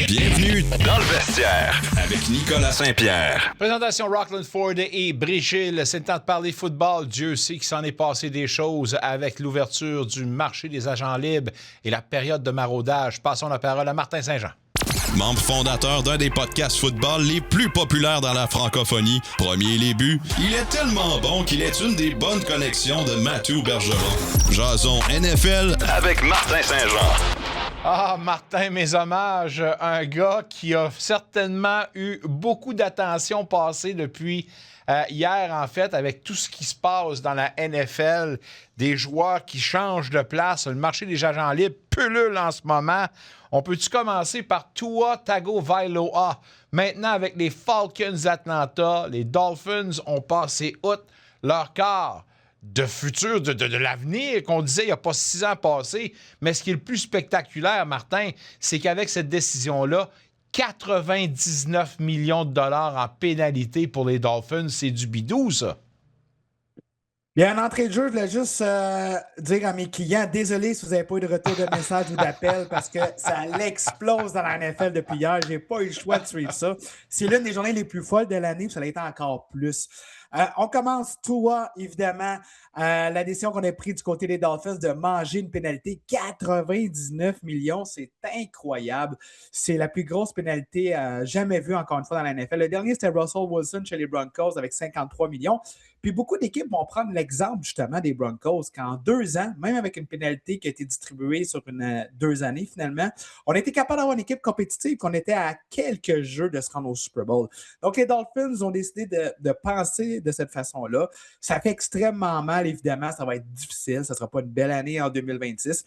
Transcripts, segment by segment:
Bienvenue dans le vestiaire avec Nicolas Saint-Pierre. Présentation Rockland Ford et Bréchil. C'est le temps de parler football. Dieu sait qu'il s'en est passé des choses avec l'ouverture du marché des agents libres et la période de maraudage. Passons la parole à Martin Saint-Jean. Membre fondateur d'un des podcasts football les plus populaires dans la francophonie, premier les buts, il est tellement bon qu'il est une des bonnes connexions de Mathieu Bergeron. Jason NFL avec Martin Saint-Jean. Ah, Martin, mes hommages. Un gars qui a certainement eu beaucoup d'attention passée depuis hier, en fait, avec tout ce qui se passe dans la NFL, des joueurs qui changent de place, le marché des agents libres pullule en ce moment. On peut-tu commencer par Tua Tagovailoa? Maintenant, avec les Falcons d'Atlanta, les Dolphins ont passé outre leur quart de futur, de l'avenir qu'on disait il n'y a pas 6 ans passés. Mais ce qui est le plus spectaculaire, Martin, c'est qu'avec cette décision-là, 99 millions de dollars en pénalité pour les Dolphins, c'est du bidou, ça. Bien, en entrée de jeu, je voulais juste dire à mes clients, désolé si vous n'avez pas eu de retour de message ou d'appel parce que ça l'explose dans la NFL depuis hier. Je n'ai pas eu le choix de suivre ça. C'est l'une des journées les plus folles de l'année, puis ça l'a été encore plus. On commence, Tua, évidemment, la décision qu'on a prise du côté des Dolphins de manger une pénalité, 99 millions, c'est incroyable. C'est la plus grosse pénalité jamais vue, encore une fois, dans la NFL. Le dernier, c'était Russell Wilson chez les Broncos avec 53 millions. Puis beaucoup d'équipes vont prendre l'exemple, justement, des Broncos, qu'en 2 ans, même avec une pénalité qui a été distribuée sur 2 années, finalement, on a été capable d'avoir une équipe compétitive, qu'on était à quelques jeux de se rendre au Super Bowl. Donc, les Dolphins ont décidé de penser de cette façon-là. Ça fait extrêmement mal, évidemment. Ça va être difficile. Ça ne sera pas une belle année en 2026.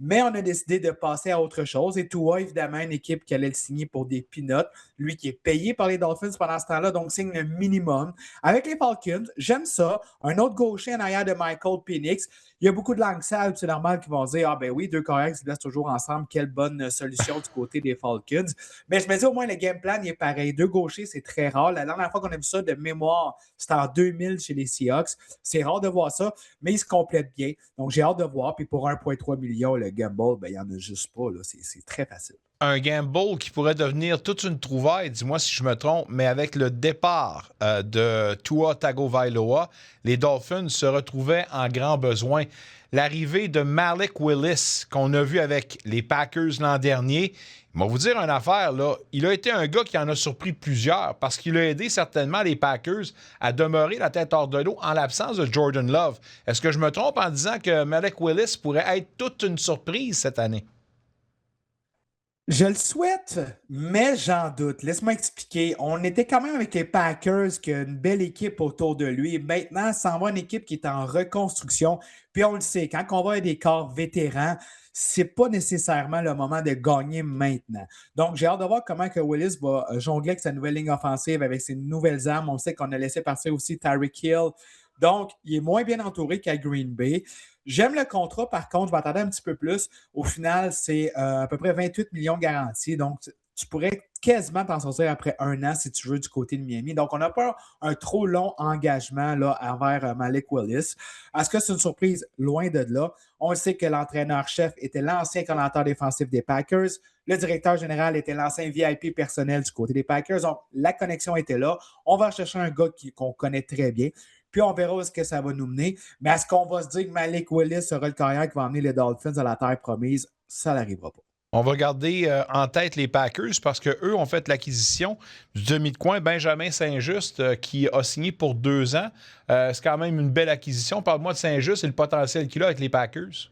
Mais on a décidé de passer à autre chose. Et Tua, évidemment, une équipe qui allait le signer pour des peanuts. Lui qui est payé par les Dolphins pendant ce temps-là, donc signe le minimum. Avec les Falcons, j'aime ça. Un autre gaucher en arrière de Michael Penix. Il y a beaucoup de langues sales, c'est normal, qui vont dire « Ah ben oui, deux corrects se blessent toujours ensemble. Quelle bonne solution du côté des Falcons. » Mais je me dis au moins le game plan, il est pareil. Deux gauchers, c'est très rare. La dernière fois qu'on a vu ça de mémoire, c'était en 2000 chez les Seahawks. C'est rare de voir ça, mais ils se complètent bien. Donc j'ai hâte de voir. Puis pour 1,3 million, le gamble, ben, il n'y en a juste pas. Là. C'est très facile. Un gamble qui pourrait devenir toute une trouvaille, dis-moi si je me trompe, mais avec le départ de Tua Tagovailoa, les Dolphins se retrouvaient en grand besoin. L'arrivée de Malik Willis, qu'on a vu avec les Packers l'an dernier, je vais vous dire une affaire, là, il a été un gars qui en a surpris plusieurs parce qu'il a aidé certainement les Packers à demeurer la tête hors de l'eau en l'absence de Jordan Love. Est-ce que je me trompe en disant que Malik Willis pourrait être toute une surprise cette année? Je le souhaite, mais j'en doute. Laisse-moi expliquer. On était quand même avec les Packers, qui a une belle équipe autour de lui. Maintenant, ça envoie une équipe qui est en reconstruction. Puis on le sait, quand on va à des corps vétérans, c'est pas nécessairement le moment de gagner maintenant. Donc, j'ai hâte de voir comment que Willis va jongler avec sa nouvelle ligne offensive, avec ses nouvelles armes. On sait qu'on a laissé partir aussi Tyreek Hill. Donc, il est moins bien entouré qu'à Green Bay. J'aime le contrat, par contre, je m'attendais un petit peu plus. Au final, c'est à peu près 28 millions garantis. Donc, tu pourrais quasiment t'en sortir après 1 an si tu veux du côté de Miami. Donc, on n'a pas un trop long engagement là, envers Malik Willis. Est-ce que c'est une surprise? Loin de là. On sait que l'entraîneur-chef était l'ancien coordinateur défensif des Packers. Le directeur général était l'ancien VIP personnel du côté des Packers. Donc, la connexion était là. On va chercher un gars qu'on connaît très bien. Puis on verra où est-ce que ça va nous mener. Mais est-ce qu'on va se dire que Malik Willis sera le carrière qui va emmener les Dolphins à la terre promise? Ça n'arrivera pas. On va garder en tête les Packers parce qu'eux ont fait l'acquisition du demi de coin Benjamin Saint-Just qui a signé pour 2 ans. C'est quand même une belle acquisition. Parle-moi de Saint-Just et le potentiel qu'il a avec les Packers.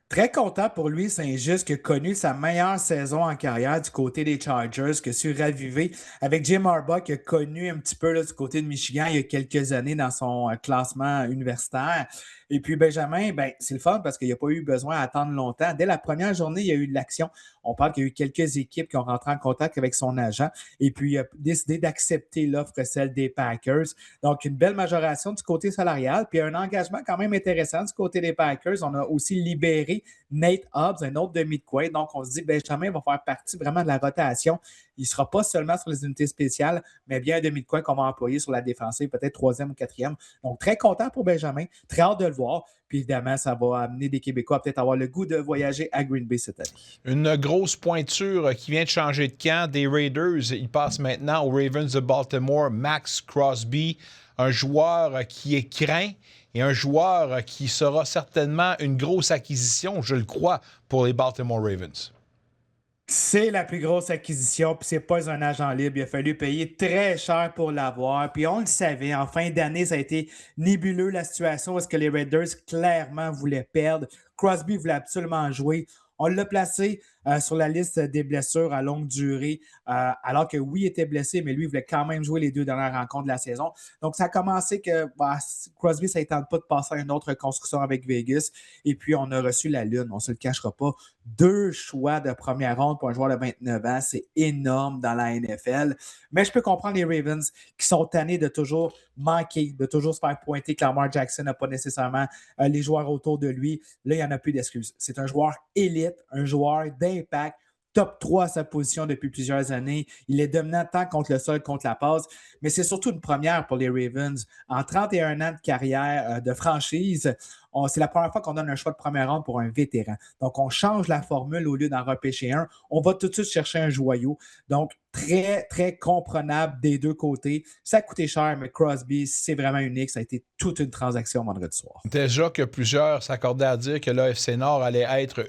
Très content pour lui, Saint-Just, qui a connu sa meilleure saison en carrière du côté des Chargers, qui a su raviver avec Jim Harbaugh, qui a connu un petit peu là, du côté de Michigan il y a quelques années dans son classement universitaire. Et puis Benjamin, ben, c'est le fun parce qu'il n'a pas eu besoin d'attendre longtemps. Dès la première journée, il y a eu de l'action. On parle qu'il y a eu quelques équipes qui ont rentré en contact avec son agent et puis il a décidé d'accepter l'offre, celle des Packers. Donc, une belle majoration du côté salarial, puis un engagement quand même intéressant du côté des Packers. On a aussi libéré Nate Hobbs, un autre demi de coin. Donc, on se dit Benjamin va faire partie vraiment de la rotation. Il ne sera pas seulement sur les unités spéciales, mais bien un demi de coin qu'on va employer sur la défensive, peut-être troisième ou quatrième. Donc, très content pour Benjamin. Très hâte de le voir. Puis évidemment, ça va amener des Québécois à peut-être avoir le goût de voyager à Green Bay cette année. Une grosse pointure qui vient de changer de camp des Raiders. Il passe maintenant aux Ravens de Baltimore. Max Crosby, un joueur qui est craint et un joueur qui sera certainement une grosse acquisition, je le crois, pour les Baltimore Ravens. C'est la plus grosse acquisition, puis c'est pas un agent libre. Il a fallu payer très cher pour l'avoir. Puis on le savait, en fin d'année, ça a été nébuleux la situation parce que les Raiders clairement voulaient perdre. Crosby voulait absolument jouer. On l'a placé sur la liste des blessures à longue durée, alors que oui, il était blessé, mais lui, il voulait quand même jouer les 2 dernières rencontres de la saison. Donc, ça a commencé que Crosby, ça ne tente pas de passer à une autre construction avec Vegas. Et puis, on a reçu la Lune, on ne se le cachera pas. 2 choix de première ronde pour un joueur de 29 ans, c'est énorme dans la NFL. Mais je peux comprendre les Ravens qui sont tannés de toujours manquer, de toujours se faire pointer que Lamar Jackson n'a pas nécessairement les joueurs autour de lui. Là, il n'y en a plus d'excuses. C'est un joueur élite, un joueur d'impact, top 3 à sa position depuis plusieurs années. Il est dominant tant contre le sol, contre la passe, mais c'est surtout une première pour les Ravens. En 31 ans de carrière de franchise, c'est la première fois qu'on donne un choix de première ronde pour un vétéran. Donc, on change la formule au lieu d'en repêcher un. On va tout de suite chercher un joyau. Donc, très, très comprenable des deux côtés. Ça a coûté cher, mais Crosby, c'est vraiment unique. Ça a été toute une transaction vendredi soir. Déjà que plusieurs s'accordaient à dire que l'AFC Nord allait être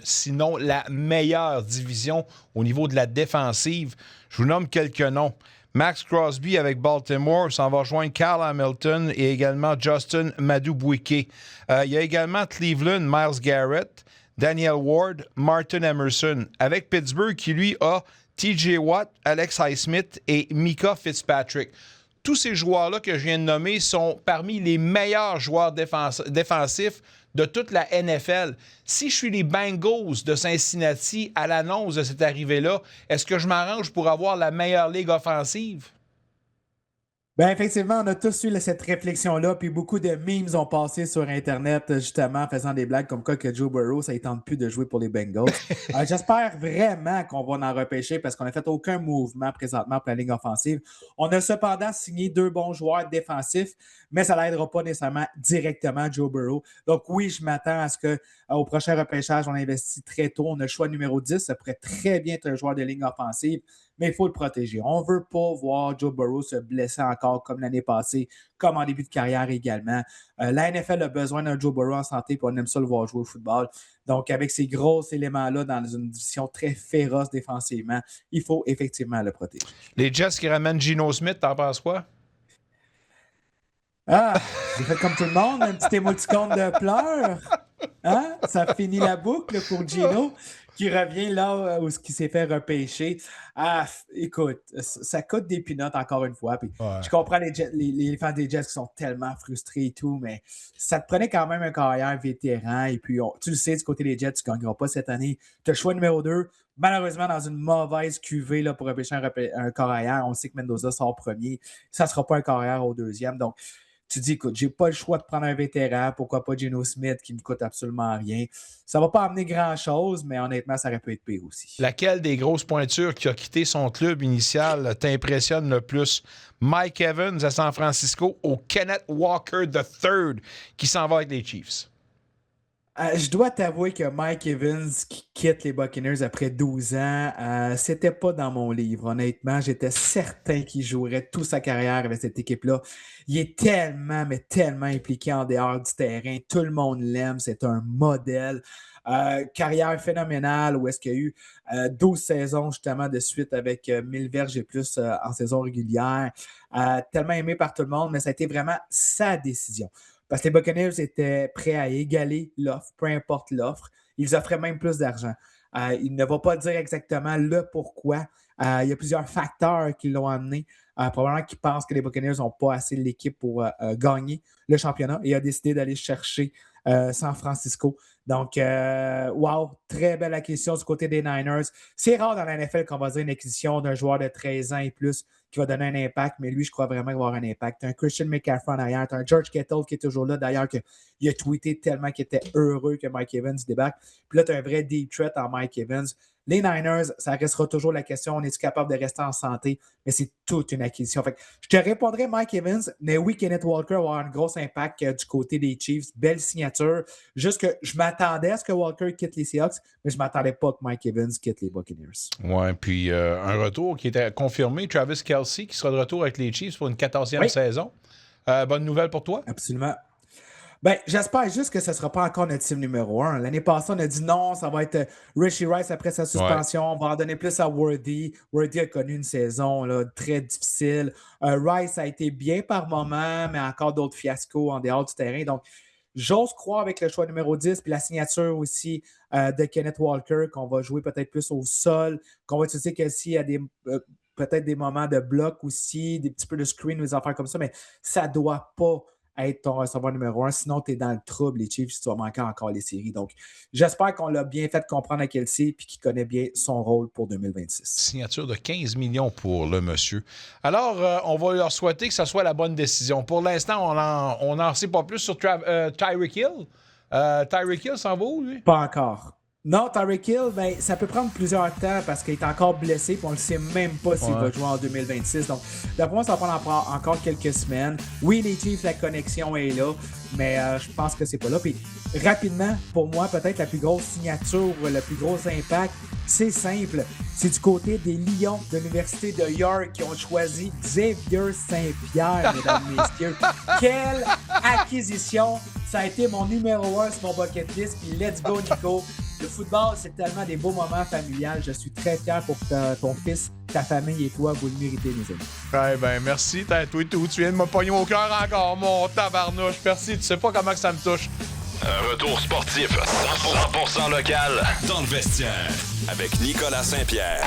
sinon la meilleure division au niveau de la défensive. Je vous nomme quelques noms. Max Crosby avec Baltimore s'en va rejoindre Kyle Hamilton et également Justin Madubuike. Il y a également Cleveland, Myles Garrett, Daniel Ward, Martin Emerson. Avec Pittsburgh qui, lui, a TJ Watt, Alex Highsmith et Micah Fitzpatrick. Tous ces joueurs-là que je viens de nommer sont parmi les meilleurs joueurs défensifs de toute la NFL. Si je suis les Bengals de Cincinnati à l'annonce de cette arrivée-là, est-ce que je m'arrange pour avoir la meilleure ligue offensive? Bien, effectivement, on a tous eu cette réflexion-là, puis beaucoup de memes ont passé sur Internet, justement, en faisant des blagues comme quoi que Joe Burrow, ça ne tente plus de jouer pour les Bengals. J'espère vraiment qu'on va en repêcher parce qu'on n'a fait aucun mouvement présentement pour la ligne offensive. On a cependant signé 2 bons joueurs défensifs, mais ça n'aidera pas nécessairement directement Joe Burrow. Donc oui, je m'attends à ce qu'au prochain repêchage, on investit très tôt. On a le choix numéro 10, ça pourrait très bien être un joueur de ligne offensive, mais il faut le protéger. On ne veut pas voir Joe Burrow se blesser encore comme l'année passée, comme en début de carrière également. La NFL a besoin d'un Joe Burrow en santé, puis on aime ça le voir jouer au football. Donc, avec ces gros éléments-là dans une division très féroce défensivement, il faut effectivement le protéger. Les Jets qui ramènent Geno Smith, t'en penses quoi? Ah, j'ai fait comme tout le monde, un petit émoticône de pleurs. Hein? Ça finit la boucle pour Geno, qui revient là où il s'est fait repêcher. Ah, écoute, ça coûte des peanuts encore une fois. Puis Ouais. Je comprends les fans des Jets qui sont tellement frustrés et tout, mais ça te prenait quand même un carrière vétéran. Et puis, tu le sais, du côté des Jets, tu ne gagneras pas cette année. Tu as le choix numéro 2. Malheureusement, dans une mauvaise cuvée là, pour repêcher un carrière, on sait que Mendoza sort premier. Ça ne sera pas un carrière au deuxième. Donc, tu dis, écoute, j'ai pas le choix de prendre un vétéran, pourquoi pas Geno Smith qui me coûte absolument rien. Ça va pas amener grand-chose, mais honnêtement, ça aurait pu être pire aussi. Laquelle des grosses pointures qui a quitté son club initial t'impressionne le plus? Mike Evans à San Francisco ou Kenneth Walker III qui s'en va avec les Chiefs? Je dois t'avouer que Mike Evans qui quitte les Buccaneers après 12 ans, c'était pas dans mon livre. Honnêtement, j'étais certain qu'il jouerait toute sa carrière avec cette équipe-là. Il est tellement, mais tellement impliqué en dehors du terrain. Tout le monde l'aime. C'est un modèle. Carrière phénoménale où est-ce qu'il y a eu 12 saisons justement de suite avec 1000 verges et plus en saison régulière. Tellement aimé par tout le monde, mais ça a été vraiment sa décision. Parce que les Buccaneers étaient prêts à égaler l'offre, peu importe l'offre. Ils offraient même plus d'argent. Il ne va pas dire exactement le pourquoi. Il y a plusieurs facteurs qui l'ont amené. Probablement qu'ils pensent que les Buccaneers n'ont pas assez l'équipe pour gagner le championnat et a décidé d'aller chercher San Francisco. Donc, wow, très belle acquisition du côté des Niners. C'est rare dans la NFL qu'on va dire une acquisition d'un joueur de 13 ans et plus qui va donner un impact, mais lui, je crois vraiment qu'il va avoir un impact. Un Christian McCaffrey en arrière, un George Kittle qui est toujours là, d'ailleurs, il a tweeté tellement qu'il était heureux que Mike Evans débarque. Puis là, tu as un vrai deep threat en Mike Evans. Les Niners, ça restera toujours la question, on est-tu capable de rester en santé? Mais c'est toute une acquisition. Fait que je te répondrai Mike Evans, mais oui, Kenneth Walker va avoir un gros impact du côté des Chiefs. Belle signature. Juste que je m'attendais à ce que Walker quitte les Seahawks, mais je ne m'attendais pas que Mike Evans quitte les Buccaneers. Oui, puis un retour qui était confirmé, Travis Kelce, qui sera de retour avec les Chiefs pour une 14e saison. Bonne nouvelle pour toi? Absolument. Ben, j'espère juste que ce ne sera pas encore notre team numéro 1. L'année passée, on a dit non, ça va être Rashee Rice après sa suspension. On va en donner plus à Worthy. Worthy a connu une saison là, très difficile. Rice a été bien par moment, mais encore d'autres fiascos en dehors du terrain. Donc, j'ose croire avec le choix numéro 10 puis la signature aussi de Kenneth Walker qu'on va jouer peut-être plus au sol, qu'on va utiliser Kelce à des... peut-être des moments de bloc aussi, des petits peu de screen ou des affaires comme ça, mais ça ne doit pas être ton receveur numéro 1, sinon tu es dans le trouble, les Chiefs, si tu vas manquer encore les séries. Donc, j'espère qu'on l'a bien fait comprendre à Kelce et qu'il connaît bien son rôle pour 2026. Signature de 15 millions pour le monsieur. Alors, on va leur souhaiter que ce soit la bonne décision. Pour l'instant, on n'en sait pas plus sur Tyreek Hill. Tyreek Hill s'en va où, lui? Pas encore. Non, Tyreek Hill, ben, ça peut prendre plusieurs temps parce qu'il est encore blessé et on ne sait même pas s'il va jouer en 2026. Donc, d'après moi, ça va prendre encore quelques semaines. Oui, les Chiefs, la connexion est là, mais je pense que c'est pas là. Puis, rapidement, pour moi, peut-être la plus grosse signature, le plus gros impact, c'est simple. C'est du côté des Lions de l'Université de York qui ont choisi Xavier Saint-Pierre, mesdames et messieurs. Quelle acquisition! Ça a été mon numéro 1 sur mon bucket list. Puis let's go, Nico! Le football, c'est tellement des beaux moments familiales. Je suis très fier pour ton fils, ta famille et toi. Vous le méritez, mes amis. Ouais, ben merci. Toi tout. Tu viens de me pogner au cœur encore, mon tabarnouche. Merci. Tu sais pas comment que ça me touche. Un retour sportif 100% local dans le vestiaire avec Nicolas Saint-Pierre.